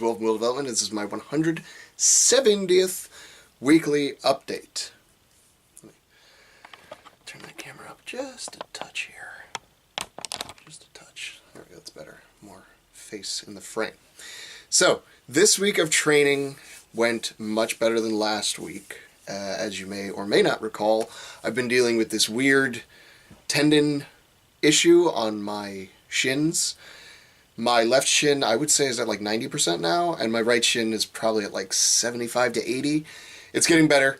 Wolf Wheel Development. This is my 170th weekly update. Let me turn that camera up just a touch here. Just a touch. There we go, that's better. More face in the frame. So, this week of training went much better than last week. As you may or may not recall, I've been dealing with this weird tendon issue on my shins. My left shin, I would say, is at like 90% now, and my right shin is probably at like 75 to 80. It's getting better.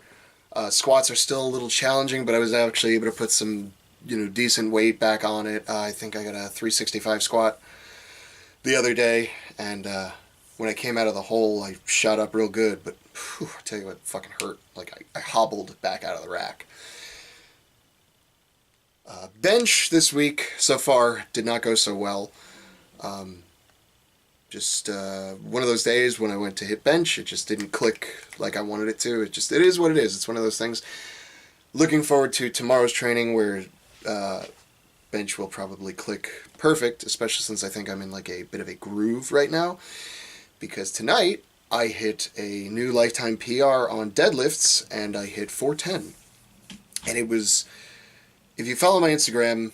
Squats are still a little challenging, but I was actually able to put some, decent weight back on it. I think I got a 365 squat the other day, and when I came out of the hole, I shot up real good, but I tell you what, it fucking hurt. Like, I hobbled back out of the rack. Bench this week, so far, did not go so well. Just one of those days when I went to hit bench, it just didn't click like I wanted it to. It is what it is. It's one of those things. Looking forward to tomorrow's training where bench will probably click perfect, especially since I think I'm in like a bit of a groove right now. Because tonight, I hit a new lifetime PR on deadlifts, and I hit 410. And it was, if you follow my Instagram,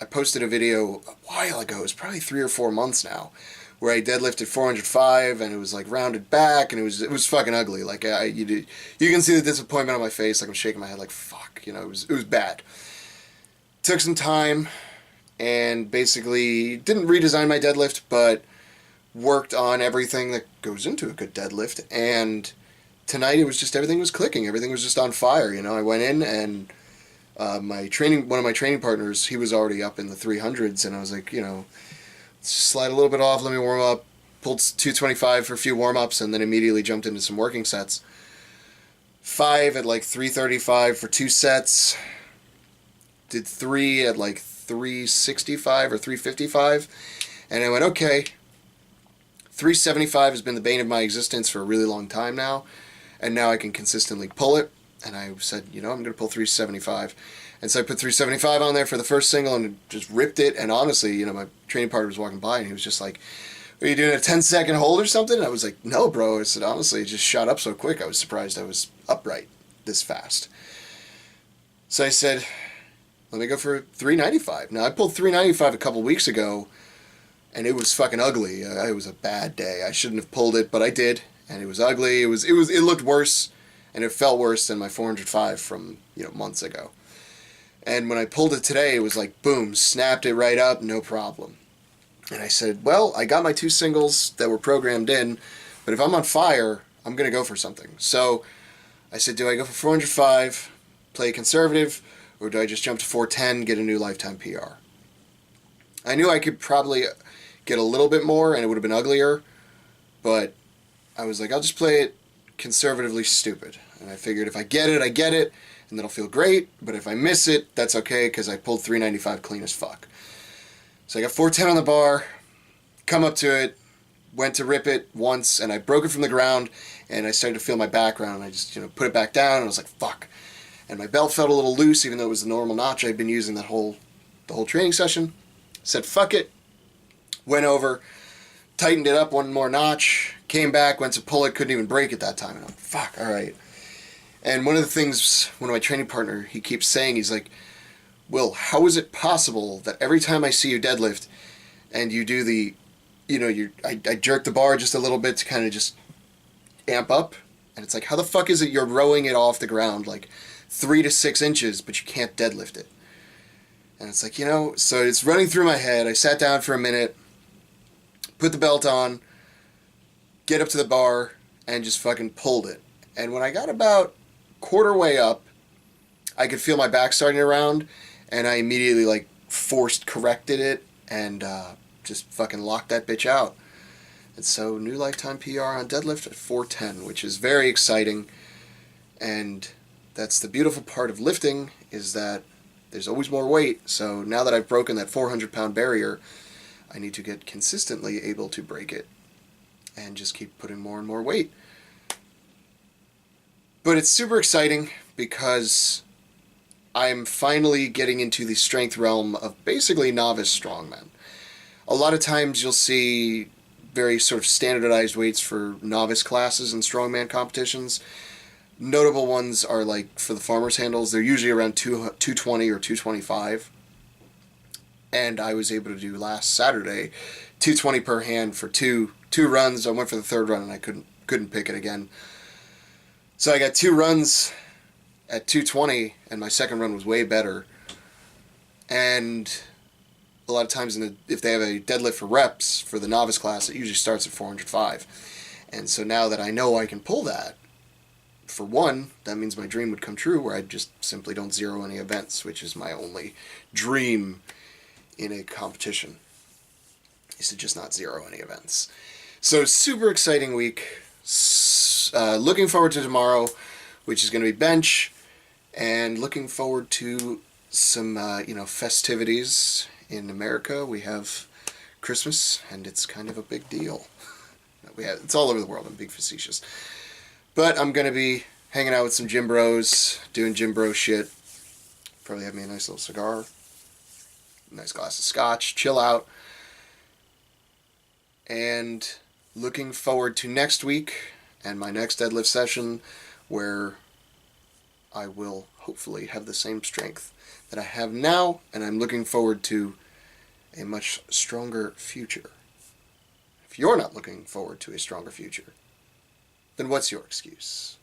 I posted a video a while ago, it was probably 3 or 4 months now, where I deadlifted 405, and it was like rounded back, and it was fucking ugly. Like, you can see the disappointment on my face, like I'm shaking my head like, fuck, it was bad. Took some time, and basically didn't redesign my deadlift, but worked on everything that goes into a good deadlift, and tonight it was just, everything was clicking, everything was just on fire. I went in, and one of my training partners, he was already up in the 300s, and I was like, slide a little bit off, let me warm up, pulled 225 for a few warm-ups, and then immediately jumped into some working sets. 5 at like 335 for 2 sets, did 3 at like 365 or 355, and I went, okay, 375 has been the bane of my existence for a really long time now, and now I can consistently pull it, and I said, I'm going to pull 375, and so I put 375 on there for the first single and just ripped it, and honestly, my training partner was walking by, and he was just like, are you doing a 10-second hold or something? And I was like, no, bro. I said, honestly, it just shot up so quick, I was surprised I was upright this fast. So I said, let me go for 395. Now, I pulled 395 a couple weeks ago, and it was fucking ugly. It was a bad day. I shouldn't have pulled it, but I did, and it was ugly. It looked worse, and it felt worse than my 405 from months ago. And when I pulled it today, it was like boom, snapped it right up, no problem. And I said, well, I got my 2 singles that were programmed in, but if I'm on fire, I'm gonna go for something. So I said, do I go for 405, play conservative, or do I just jump to 410, get a new lifetime PR? I knew I could probably get a little bit more, and it would have been uglier, but I was like, I'll just play it conservatively stupid. And I figured if I get it, I get it, and that'll feel great, but if I miss it, that's okay, because I pulled 395 clean as fuck. So I got 410 on the bar, come up to it, went to rip it once, and I broke it from the ground, and I started to feel my back round, and I just, put it back down, and I was like, fuck. And my belt felt a little loose, even though it was the normal notch I'd been using the whole training session. Said, fuck it. Went over, tightened it up one more notch, came back, went to pull it, couldn't even break it that time. And I'm like, fuck, all right. And one of the things, one of my training partner, he keeps saying, he's like, Will, how is it possible that every time I see you deadlift and you do the, I jerk the bar just a little bit to kind of just amp up, and it's like, how the fuck is it you're rowing it off the ground like 3 to 6 inches, but you can't deadlift it? And it's like, so it's running through my head. I sat down for a minute, put the belt on, get up to the bar, and just fucking pulled it. And when I got about quarter way up, I could feel my back starting to round, and I immediately forced corrected it and just fucking locked that bitch out. And so new lifetime PR on deadlift at 410, which is very exciting. And that's the beautiful part of lifting, is that there's always more weight. So now that I've broken that 400-pound barrier, I need to get consistently able to break it and just keep putting more and more weight. But it's super exciting because I'm finally getting into the strength realm of basically novice strongmen. A lot of times you'll see very sort of standardized weights for novice classes and strongman competitions. Notable ones are like for the farmer's handles, they're usually around 220 or 225. And I was able to do last Saturday 220 per hand for two runs. I went for the third run and I couldn't pick it again. So I got 2 runs at 220, and my second run was way better. And a lot of times, if they have a deadlift for reps for the novice class, it usually starts at 405. And so now that I know I can pull that, for one, that means my dream would come true, where I just simply don't zero any events, which is my only dream in a competition, is to just not zero any events. So super exciting week. Looking forward to tomorrow, which is going to be bench, and looking forward to some festivities. In America, we have Christmas, and it's kind of a big deal. It's all over the world. I'm being facetious. But I'm going to be hanging out with some gym bros, doing gym bro shit. Probably have me a nice little cigar, a nice glass of scotch, chill out. And looking forward to next week and my next deadlift session, where I will hopefully have the same strength that I have now, and I'm looking forward to a much stronger future. If you're not looking forward to a stronger future, then what's your excuse?